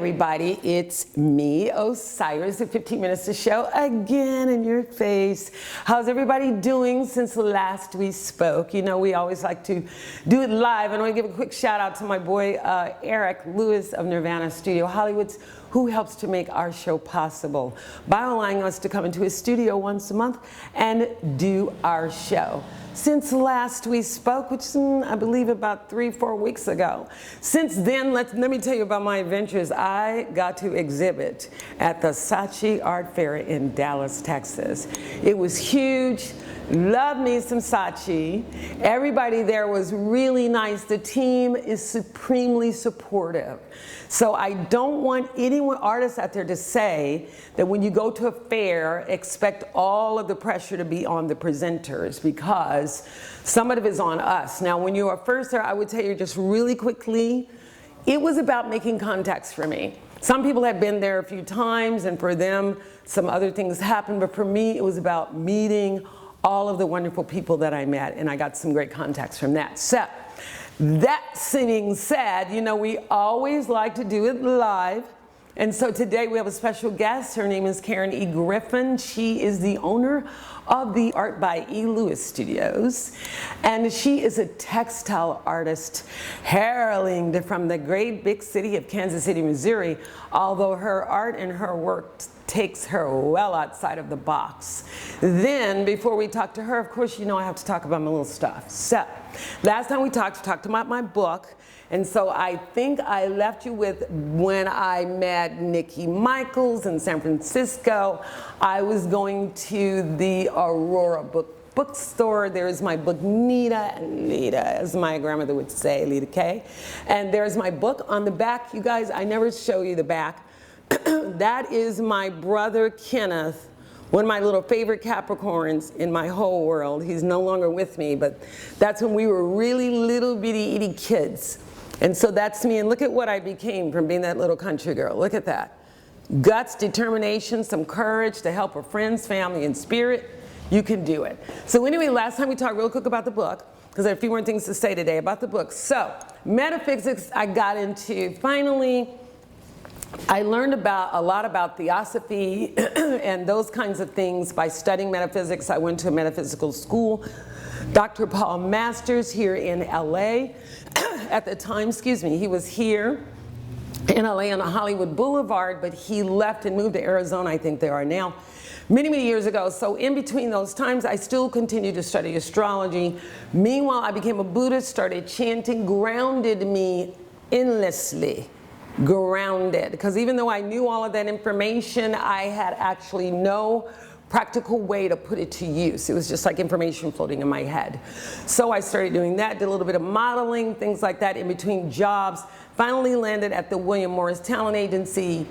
everybody, it's me, Osiris, at 15 Minutes to Show, again in your face. How's everybody doing since last we spoke? You know, we always like to do it live, and I want to give a quick shout out to my boy, Eric Lewis of Nirvana Studio Hollywoods, who helps to make our show possible by allowing us to come into his studio once a month and do our show. Since last we spoke, which is, I believe, about 3-4 weeks ago. Since then, let me tell you about my adventures. I got to exhibit at the Saatchi Art Fair in Dallas, Texas. It was huge. Love me some Saatchi. Everybody there was really nice. The team is supremely supportive. So I don't want anyone, artists out there, to say that when you go to a fair, expect all of the pressure to be on the presenters, because some of it is on us. Now, when you are first there, I would tell you just really quickly, it was about making contacts for me. Some people have been there a few times, and for them, some other things happened, but for me, it was about meeting all of the wonderful people that I met, and I got some great contacts from that. So, that being said, you know, we always like to do it live. And so today we have a special guest. Her name is Karen E. Griffin. She is the owner of the artby.elewis studios. And she is a textile artist hailing from the great big city of Kansas City, Missouri, although her art and her work takes her well outside of the box. Then, before we talk to her, of course, you know I have to talk about my little stuff. So, last time we talked about my book, and so I think I left you with when I met Nikki Michaels in San Francisco. I was going to the Aurora bookstore. There's my book, Nita, as my grandmother would say, Lita K. And there's my book on the back. You guys, I never show you the back. That is my brother Kenneth, one of my little favorite Capricorns in my whole world. He's no longer with me, but that's when we were really little bitty itty kids. And so that's me, and look at what I became from being that little country girl. Look at that. Guts, determination, some courage to help her friends, family, and spirit. You can do it. So anyway, last time we talked real quick about the book, because I have a few more things to say today about the book. So, metaphysics I got into. Finally, I learned a lot about theosophy and those kinds of things by studying metaphysics. I went to a metaphysical school. Dr. Paul Masters here in LA. At the time, he was here in LA on Hollywood Boulevard, but he left and moved to Arizona, I think they are now, many, many years ago. So in between those times, I still continued to study astrology. Meanwhile, I became a Buddhist, started chanting, grounded me endlessly. Grounded, because even though I knew all of that information, I had actually no practical way to put it to use. It was just like information floating in my head. So I started doing that, did a little bit of modeling, things like that in between jobs, finally landed at the William Morris Talent Agency.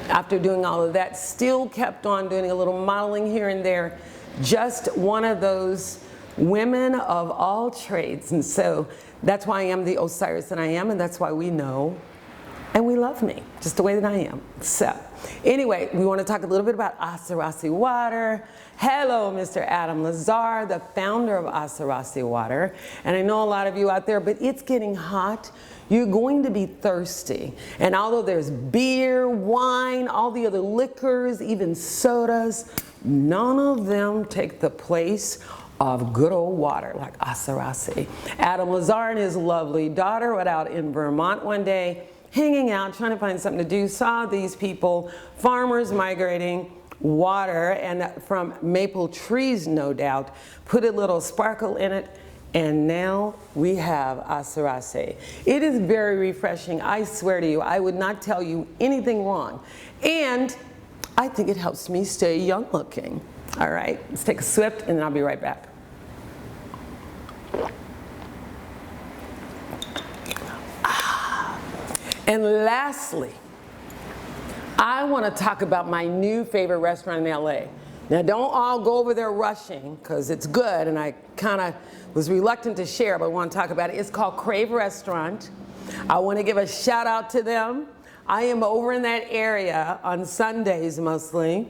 After doing all of that, still kept on doing a little modeling here and there, just one of those women of all trades. And so that's why I am the Osiris that I am, and that's why we know and we love me, just the way that I am. So, anyway, we want to talk a little bit about Asarasi Water. Hello, Mr. Adam Lazar, the founder of Asarasi Water. And I know a lot of you out there, but it's getting hot. You're going to be thirsty. And although there's beer, wine, all the other liquors, even sodas, none of them take the place of good old water like Asarasi. Adam Lazar and his lovely daughter were out in Vermont one day, hanging out, trying to find something to do, saw these people, farmers migrating water, and from maple trees, no doubt, put a little sparkle in it, and now we have Asarasi. It is very refreshing. I swear to you, I would not tell you anything wrong. And I think it helps me stay young looking. All right, let's take a sip, and then I'll be right back. And lastly, I want to talk about my new favorite restaurant in LA. Now, don't all go over there rushing, because it's good, and I kind of was reluctant to share, but I want to talk about it. It's called Crave Restaurant. I want to give a shout out to them. I am over in that area on Sundays mostly,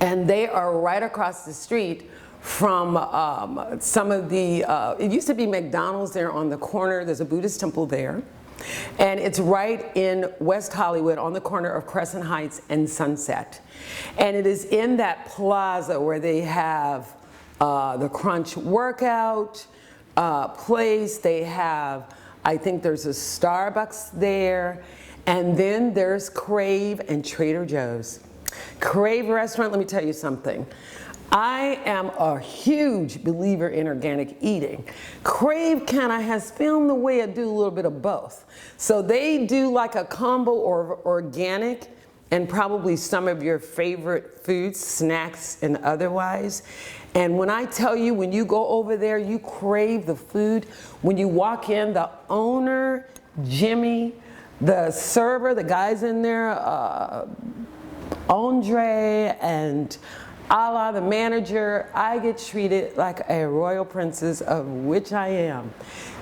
and they are right across the street from some of the, it used to be McDonald's there on the corner. There's a Buddhist temple there. And it's right in West Hollywood on the corner of Crescent Heights and Sunset. And it is in that plaza where they have the Crunch workout place. They have, I think there's a Starbucks there. And then there's Crave and Trader Joe's. Crave restaurant, let me tell you something. I am a huge believer in organic eating. Crave kind of has found the way to do a little bit of both. So they do like a combo or organic and probably some of your favorite foods, snacks and otherwise. And when I tell you, when you go over there, you crave the food. When you walk in, the owner, Jimmy, the server, the guys in there, Andre and Allah, the manager, I get treated like a royal princess, of which I am.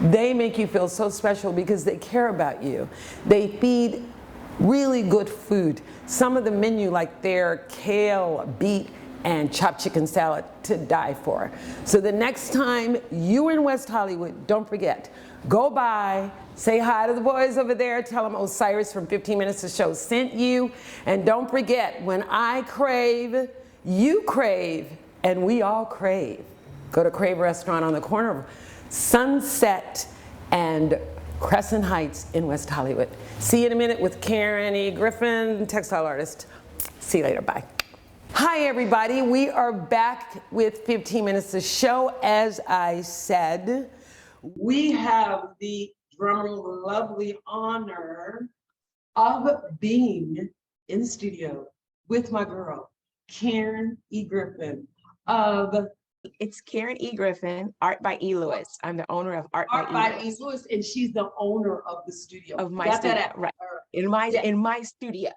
They make you feel so special because they care about you. They feed really good food. Some of the menu, like their kale, beet, and chopped chicken salad, to die for. So the next time you're in West Hollywood, don't forget, go by, say hi to the boys over there, tell them Osiris from 15 Minutes to Show sent you, and don't forget, when I crave, you crave, and we all crave. Go to Crave Restaurant on the corner of Sunset and Crescent Heights in West Hollywood. See you in a minute with Karen E. Griffin, textile artist. See you later, bye. Hi everybody, we are back with 15 Minutes to Show. As I said, we have the drumroll lovely honor of being in the studio with my girl, Karen E. Griffin of... It's Karen E. Griffin, artby.elewis. I'm the owner of artby.elewis, and she's the owner of the studio. Of my studio, right? In my studio.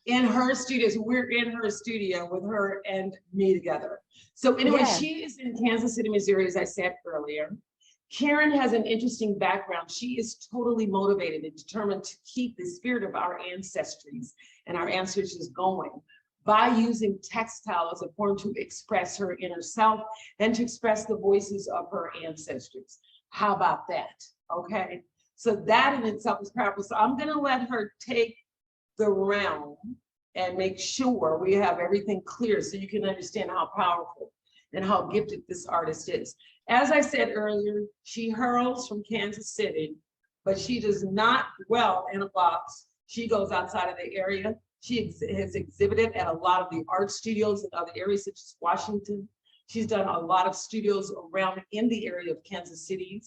In her studio, so we're in her studio with her and me together. So anyway, yeah. She is in Kansas City, Missouri, as I said earlier. Karen has an interesting background. She is totally motivated and determined to keep the spirit of our ancestries and our ancestors going by using textile as a form to express her inner self and to express the voices of her ancestors. How about that? Okay. So that in itself is powerful. So I'm going to let her take the realm and make sure we have everything clear so you can understand how powerful and how gifted this artist is. As I said earlier, she hurls from Kansas City, but she does not dwell in a box. She goes outside of the area. She has exhibited at a lot of the art studios in other areas, such as Washington. She's done a lot of studios around in the area of Kansas City.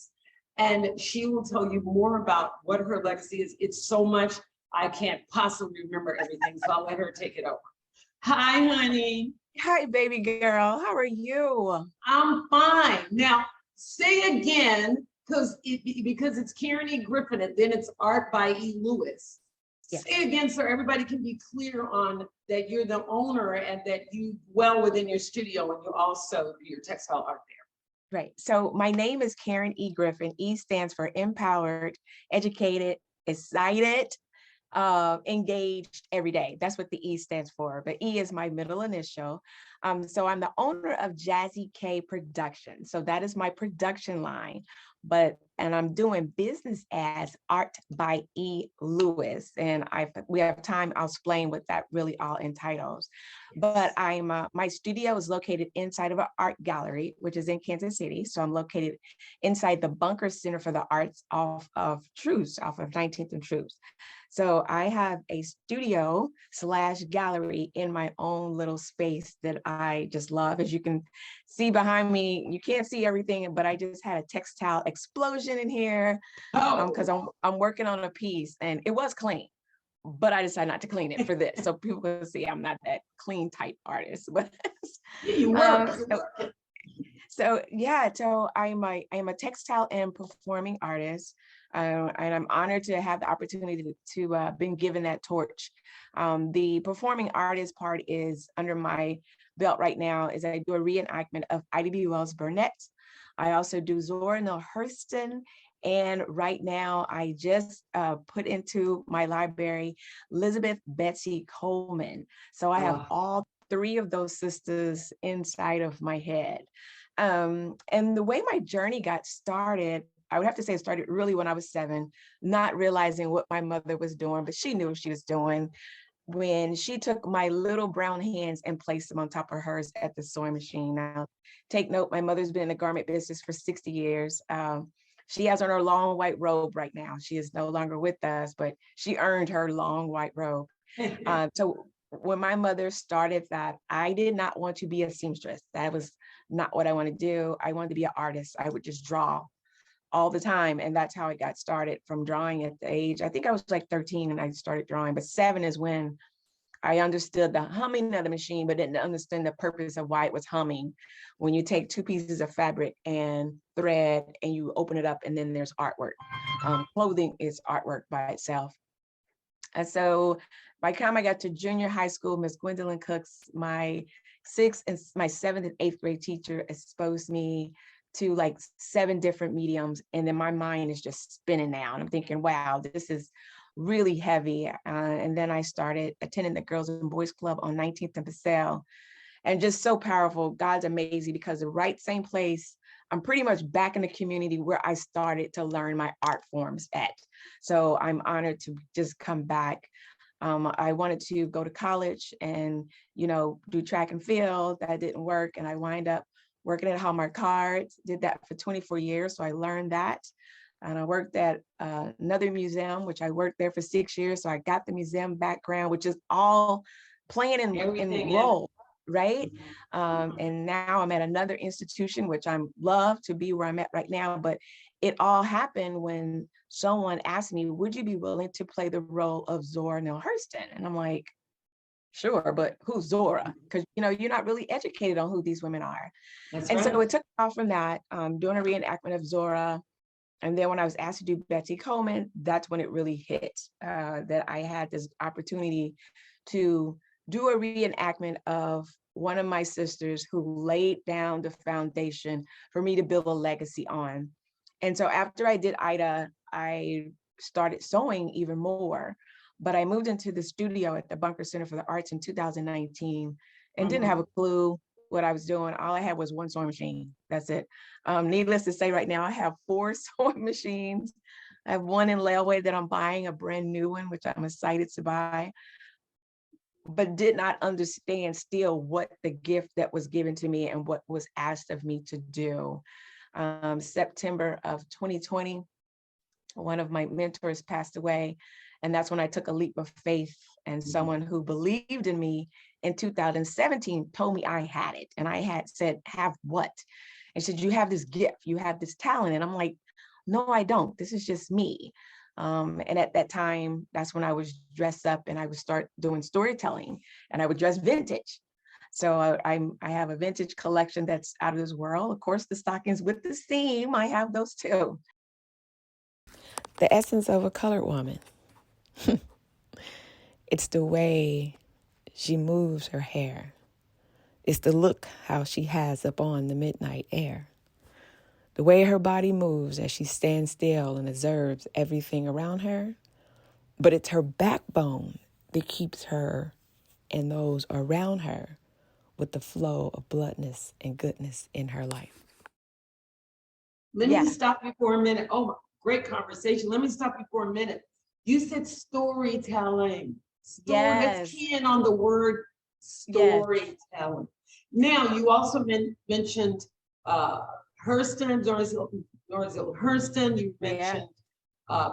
And she will tell you more about what her legacy is. It's so much, I can't possibly remember everything, so I'll let her take it over. Hi, honey. Hi, baby girl. How are you? I'm fine. Now, say again, because it's Karen E. Griffin, and then it's artby.elewis. Yes. Say again so everybody can be clear on that you're the owner and that you dwell within your studio and you also do your textile art there. Right. So my name is Karen E. Griffin. E stands for empowered, educated, excited, engaged every day. That's what the E stands for. But E is my middle initial. So I'm the owner of Jazzy K Productions. So that is my production line. And I'm doing business as artby.elewis. And we have time, I'll explain what that really all entitles. Yes. But my studio is located inside of an art gallery, which is in Kansas City. So I'm located inside the Bunker Center for the Arts off of 19th and Truce. So I have a studio / gallery in my own little space that I just love. As you can see behind me, you can't see everything, but I just had a textile explosion in here because I'm working on a piece and it was clean, but I decided not to clean it for this. So people can see I'm not that clean type artist, but you work. So I am a textile and performing artist. And I'm honored to have the opportunity to been given that torch. The performing artist part is under my belt right now. Is I do a reenactment of Ida B. Wells Burnett. I also do Zora Neale Hurston, and right now I just put into my library Elizabeth Betsy Coleman. So I have all three of those sisters inside of my head. And the way my journey got started, I would have to say it started really when I was 7, not realizing what my mother was doing, but she knew what she was doing when she took my little brown hands and placed them on top of hers at the sewing machine. Now, take note, my mother's been in the garment business for 60 years. She has on her long white robe right now. She is no longer with us, but she earned her long white robe. So when my mother started that, I did not want to be a seamstress. That was not what I wanted to do. I wanted to be an artist. I would just draw all the time. And that's how I got started, from drawing at the age, I think I was like 13 and I started drawing, but 7 is when I understood the humming of the machine, but didn't understand the purpose of why it was humming. When you take 2 pieces of fabric and thread and you open it up and then there's artwork. Clothing is artwork by itself. And so by the time I got to junior high school, Miss Gwendolyn Cooks, my 6th and my 7th and 8th grade teacher, exposed me to like 7 different mediums. And then my mind is just spinning now. And I'm thinking, wow, this is really heavy. And then I started attending the Girls and Boys Club on 19th and Purcell. And just so powerful. God's amazing, because the right same place, I'm pretty much back in the community where I started to learn my art forms at. So I'm honored to just come back. I wanted to go to college and, do track and field. That didn't work. And I wind up working at Hallmark Cards, did that for 24 years. So I learned that. And I worked at another museum, which I worked there for 6 years. So I got the museum background, which is all playing in role, right? And now I'm at another institution, which I'm love to be where I'm at right now. But it all happened when someone asked me, would you be willing to play the role of Zora Neale Hurston? And I'm like, sure, but who's Zora? Because you're not really educated on who these women are. That's and right. So it took off from that, doing a reenactment of Zora. And then when I was asked to do Betsy Coleman, that's when it really hit, that I had this opportunity to do a reenactment of one of my sisters who laid down the foundation for me to build a legacy on. And so after I did Ida, I started sewing even more, but I moved into the studio at the Bunker Center for the Arts in 2019 and didn't have a clue what I was doing. All I had was one sewing machine. That's it. Needless to say, right now I have 4 sewing machines. I have one in layaway that I'm buying, a brand new one, which I'm excited to buy, but did not understand still what the gift that was given to me and what was asked of me to do. September of 2020, one of my mentors passed away. And that's when I took a leap of faith, and someone who believed in me in 2017 told me I had it. And I had said, have what? And said, you have this gift, you have this talent. And I'm like, no, I don't. This is just me. And at that time, that's when I was dressed up and I would start doing storytelling, and I would dress vintage. So I have a vintage collection that's out of this world. Of course, the stockings with the seam, I have those too. The essence of a colored woman. It's the way she moves her hair. It's the look how she has up on the midnight air. The way her body moves as she stands still and observes everything around her. But it's her backbone that keeps her and those around her with the flow of bloodness and goodness in her life. Let me stop you for a minute. Oh, great conversation. Let me stop you for a minute. You said storytelling. Let's key in on the word storytelling. Yes. Now, you also mentioned Hurston, Zora Neale Hurston. You mentioned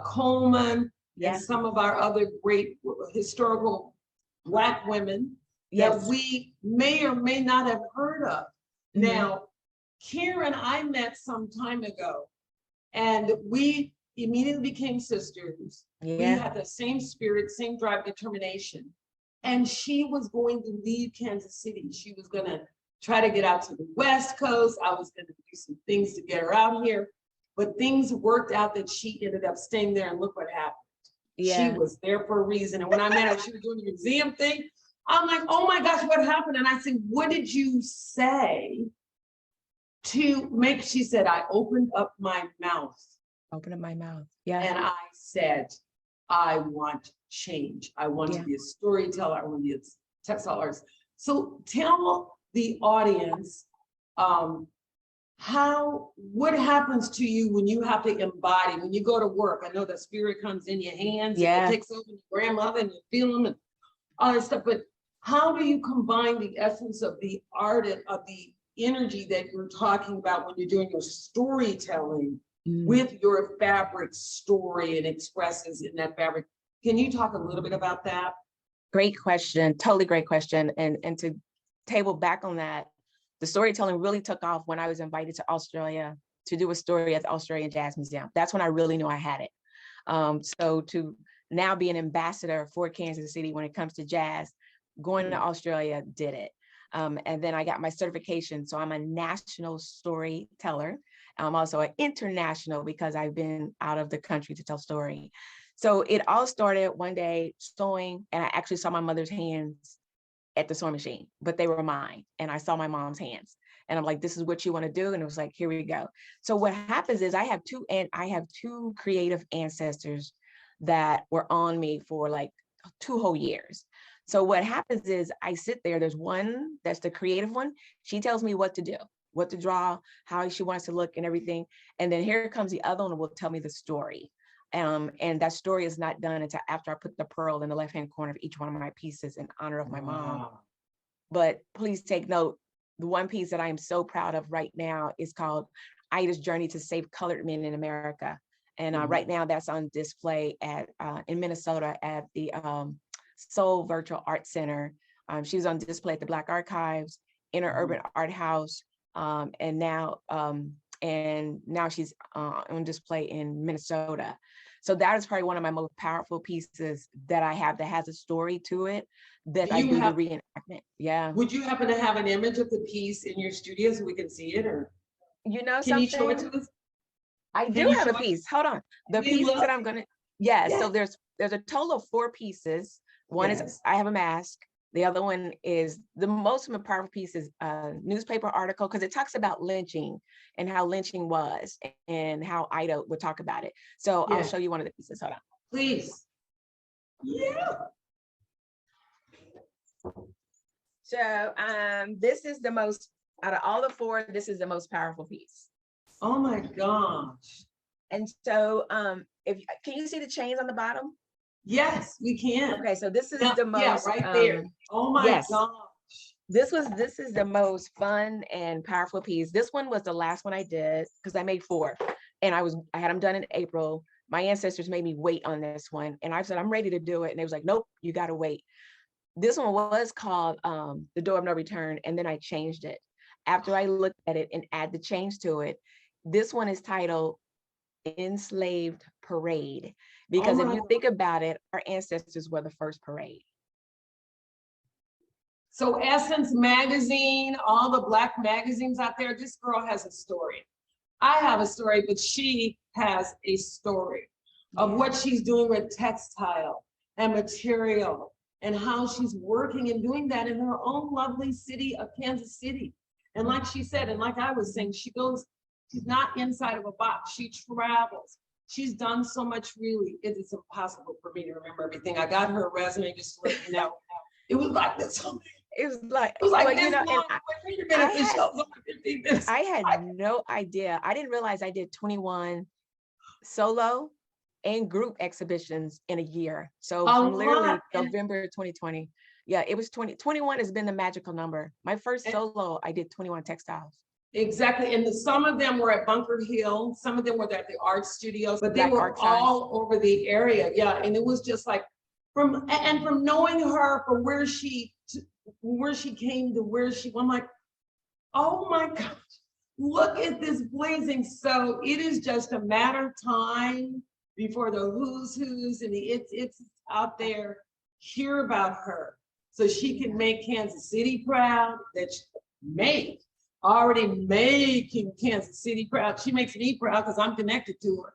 Coleman, and some of our other great historical Black women that we may or may not have heard of. Now, Karen, I met some time ago, and we immediately became sisters. We had the same spirit, same drive, determination. And she was going to leave Kansas City. She was going to try to get out to the West Coast. I was going to do some things to get her out here. But things worked out that she ended up staying there, and look what happened. She was there for a reason. And when I met her, she was doing the museum thing. I'm like, oh my gosh, what happened? And I said, what did you say to make, she said, I opened up my mouth. Open up my mouth. And I said, I want change. I want to be a storyteller. I want to be a textile artist. So tell the audience what happens to you when you have to embody, when you go to work? I know the spirit comes in your hands, and it takes over your grandmother and you feel them and all that stuff, but how do you combine the essence of the art and of the energy that you're talking about when you're doing your storytelling with your fabric story and expresses in that fabric? Can you talk a little bit about that? Great question, totally great question. And to table back on that, the storytelling really took off when I was invited to Australia to do a story at the Australian Jazz Museum. That's when I really knew I had it. So to now be an ambassador for Kansas City when it comes to jazz, going to Australia did it. And then I got my certification. So I'm a national storyteller. I'm also an international because I've been out of the country to tell story. So it all started one day sewing, and I actually saw my mother's hands at the sewing machine, but they were mine. And I saw my mom's hands. And I'm like, this is what you want to do? And it was like, here we go. So what happens is I have two creative ancestors that were on me for like 2 whole years. So what happens is I sit there, there's one that's the creative one. She tells me what to do, what to draw, how she wants to look and everything. And then here comes the other one who will tell me the story. And that story is not done until after I put the pearl in the left-hand corner of each one of my pieces in honor of my mom. But please take note, the one piece that I am so proud of right now is called Ida's Journey to Save Colored Men in America. And right now that's on display at in Minnesota at the Seoul Virtual Art Center. She was on display at the Black Archives, Interurban Art House, and now she's on display in Minnesota. So that is probably one of my most powerful pieces that I have that has a story to it that I do the reenactment. Yeah. Would you happen to have an image of the piece in your studio so we can see it, or you know can you show it to us? I do have a piece. Hold on. The pieces that I'm gonna, so there's a total of 4 pieces. One is I have a mask. The other one is the most powerful piece is a newspaper article because it talks about lynching and how lynching was and how Ida would talk about it. So I'll show you one of the pieces. Hold on. Please. Yeah. So this is the most, out of all the 4, this is the most powerful piece. Oh my gosh. And so can you see the chains on the bottom? Yes, we can. Okay, so this is the most right there. Oh my gosh. This is the most fun and powerful piece. This one was the last one I did because I made 4 and I had them done in April. My ancestors made me wait on this one. And I said, I'm ready to do it. And they was like, nope, you got to wait. This one was called The Door of No Return. And then I changed it. After I looked at it and add the change to it, this one is titled Enslaved Parade. Because if you think about it, our ancestors were the first parade. So Essence Magazine, all the Black magazines out there, this girl has a story. I have a story, but she has a story of what she's doing with textile and material and how she's working and doing that in her own lovely city of Kansas City. And like she said, and like I was saying, she's not inside of a box, she travels. She's done so much, really, it's impossible for me to remember everything. I got her resume just to let you know. It was like this. It was like you know, I had no idea. I didn't realize I did 21 solo and group exhibitions in a year. So from literally November 2020. Yeah, it was 21 has been the magical number. My first solo, I did 21 textiles. Exactly, and some of them were at Bunker Hill, some of them were at the art studios, but they were all over the area. Yeah, and it was just like from knowing her, from where she came to where she, I'm like, oh my gosh, look at this blazing. So it is just a matter of time before the who's and the it's out there hear about her, so she can make Kansas City proud. That she already making Kansas City proud. She makes me proud because I'm connected to her.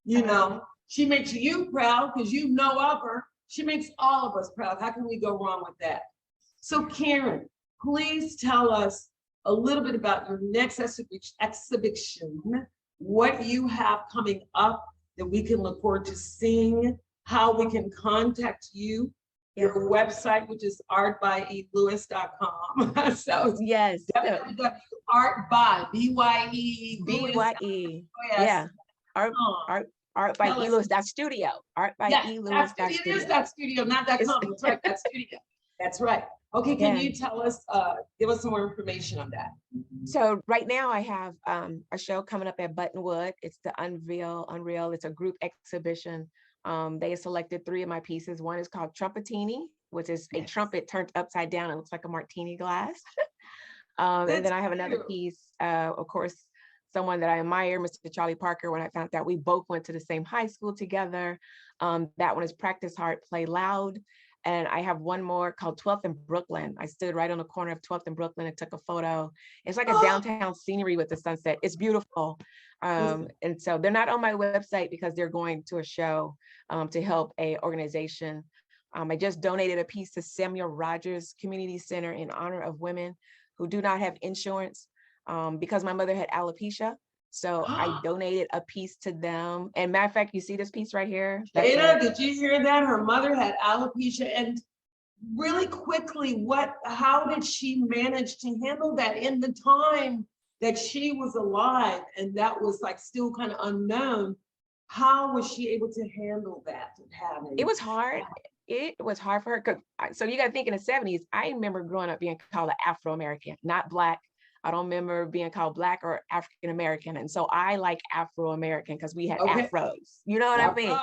You know, she makes you proud because you know of her. She makes all of us proud. How can we go wrong with that? So Karen, please tell us a little bit about your next exhibition, what you have coming up that we can look forward to seeing, how we can contact you, your website, which is artby.elewis.com. So yes, artby, B-Y-E, B-Y-E, yeah, art by elewis.studio, It is that studio, not that com. That's right, that studio. That's right. Okay, can you tell us, give us some more information on that? So right now I have a show coming up at Buttonwood. It's the Unreal. It's a group exhibition. They selected 3 of my pieces. One is called Trumpetini, which is a trumpet turned upside down. It looks like a martini glass. And then I have another piece, of course, someone that I admire, Mr. Charlie Parker, when I found out we both went to the same high school together. That one is Practice Hard, Play Loud. And I have one more called 12th and Brooklyn. I stood right on the corner of 12th and Brooklyn and took a photo. It's like a downtown scenery with the sunset. It's beautiful. And so they're not on my website because they're going to a show to help a organization. I just donated a piece to Samuel Rogers Community Center in honor of women who do not have insurance because my mother had alopecia. So I donated a piece to them. And matter of fact, you see this piece right here? Jada, did you hear that? Her mother had alopecia. And really quickly, how did she manage to handle that in the time that she was alive? And that was like still kind of unknown. How was she able to handle that? It was hard. It was hard for her. So you got to think in the 70s, I remember growing up being called an Afro-American, not Black. I don't remember being called Black or African-American. And so I like Afro-American because we had afros, you know what I mean?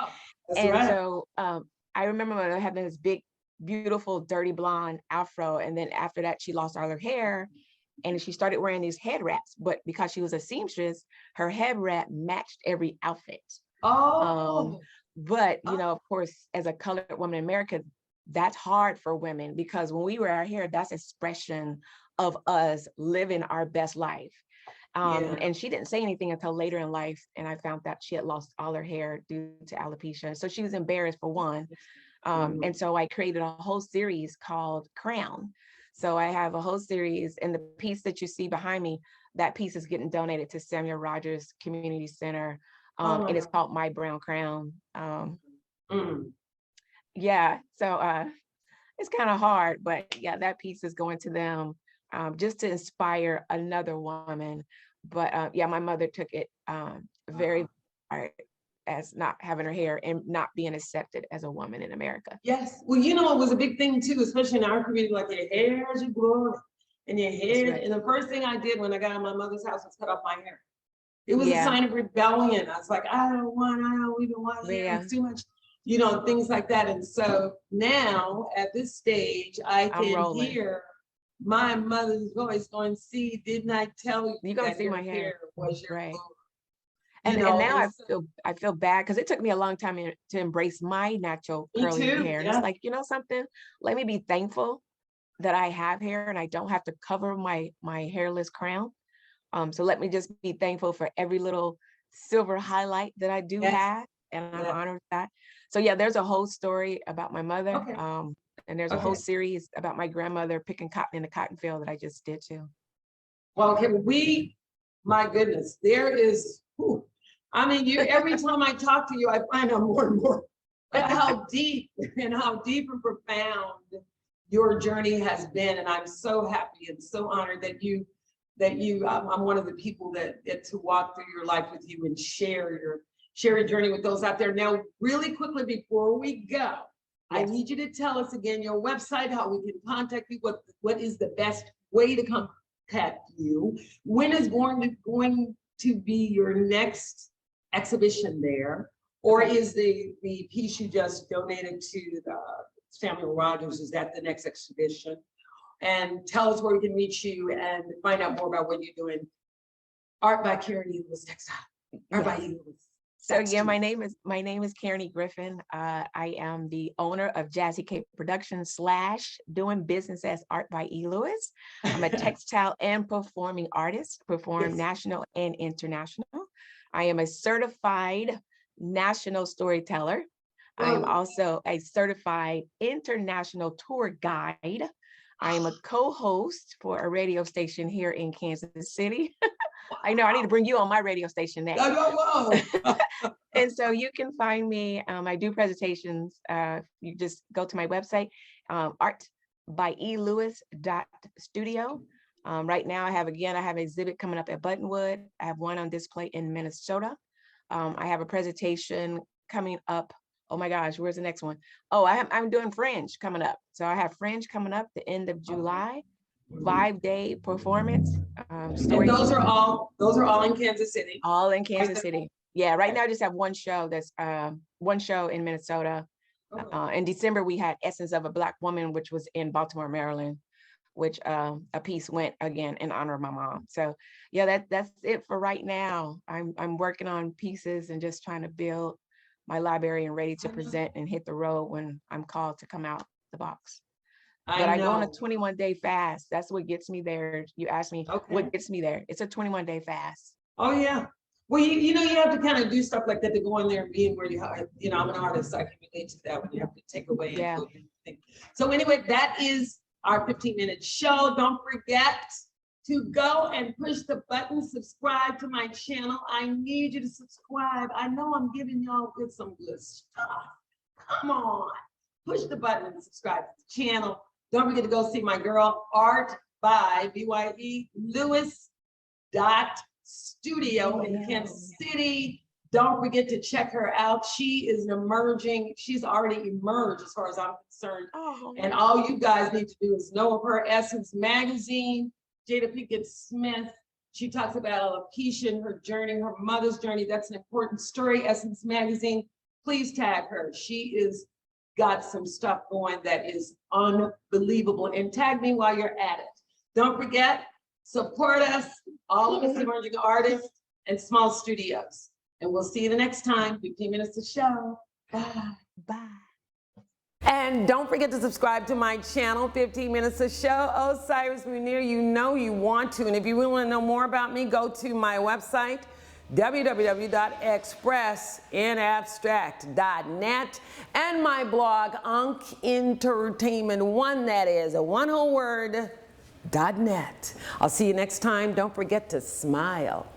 So I remember when I had this big, beautiful, dirty blonde afro. And then after that, she lost all her hair and she started wearing these head wraps. But because she was a seamstress, her head wrap matched every outfit. But, you know, of course, as a colored woman in America, that's hard for women because when we wear our hair, that's expression of us living our best life. And she didn't say anything until later in life. And I found that she had lost all her hair due to alopecia. So she was embarrassed for one. And so I created a whole series called Crown. So I have a whole series, and the piece that you see behind me, that piece is getting donated to Samuel Rogers Community Center. And it's called My Brown Crown. Yeah, so it's kind of hard, but yeah, that piece is going to them just to inspire another woman. But yeah, my mother took it very hard as not having her hair and not being accepted as a woman in America. Yes, well, you know, it was a big thing too, especially in our community, like your hair is your glory and your hair. Right. And the first thing I did when I got out of my mother's house was cut off my hair. It was a sign of rebellion. I was like, I don't even want hair. It's too much, you know, things like that. And so now at this stage, I can hear my mother's voice going, see, didn't I tell you? You're gonna see my hair was your glory. And now I feel bad because it took me a long time to embrace my natural curly hair. And it's like, you know something, let me be thankful that I have hair and I don't have to cover my hairless crown. So let me just be thankful for every little silver highlight that I do have, and I'm honored with that. So yeah, there's a whole story about my mother, and there's a whole series about my grandmother picking cotton in the cotton field that I just did too. Well, my goodness, there is, I mean, every time I talk to you, I find out more and more how deep and profound your journey has been. And I'm so happy and so honored that I'm one of the people that get to walk through your life with you and share your journey with those out there. Now, really quickly before we go, I need you to tell us again your website, how we can contact you, what is the best way to contact you, when is going to be your next exhibition there, or is the piece you just donated to the Samuel Rogers, is that the next exhibition? And tell us where we can reach you and find out more about what you're doing. Art by Elewis Textile. Art by Elewis. So yeah, my name is Karen Griffin. I am the owner of Jazzy K Productions / doing business as Art by Elewis. I'm a textile and performing artist, perform national and international. I am a certified national storyteller. I am also a certified international tour guide. I am a co-host for a radio station here in Kansas City. I know I need to bring you on my radio station next. And so you can find me, I do presentations. You just go to my website, artby.elewis.studio. Right now I have an exhibit coming up at Buttonwood. I have one on display in Minnesota. I have a presentation coming up. Oh my gosh, where's the next one? Oh, I'm doing Fringe coming up. So I have Fringe coming up the end of July, 5-day performance. And those are all in Kansas City. All in Kansas City. Yeah, right now I just have one show. That's one show in Minnesota. In December we had Essence of a Black Woman, which was in Baltimore, Maryland, which a piece went again in honor of my mom. So yeah, that's it for right now. I'm working on pieces and just trying to build my library and ready to present and hit the road when I'm called to come out the box. But I go on a 21-day fast. That's what gets me there. You asked me what gets me there. It's a 21-day fast. Oh yeah. Well, you know, you have to kind of do stuff like that to go in there and being where you are. You know, I'm an artist, so I can relate to that when you have to take away. Yeah. So anyway, that is our 15-minute show. Don't forget to go and push the button, subscribe to my channel. I need you to subscribe. I know I'm giving y'all some good stuff. Come on, push the button and subscribe to the channel. Don't forget to go see my girl, artby.elewis.studio in Kansas City. Don't forget to check her out. She is she's already emerged as far as I'm concerned. And all you guys need to do is know of her Essence magazine. Jada Pinkett Smith, she talks about alopecia, her journey, her mother's journey. That's an important story. Essence magazine, please tag her. She is got some stuff going that is unbelievable. And tag me while you're at it. Don't forget, support us, all of us emerging artists and small studios. And we'll see you the next time. 15 minutes to show. Bye. Bye. And don't forget to subscribe to my channel, 15 Minutes to Show. Osiris Munir, you know you want to. And if you really want to know more about me, go to my website, www.expressinabstract.net, and my blog, Unk Entertainment, one whole word, .net. I'll see you next time. Don't forget to smile.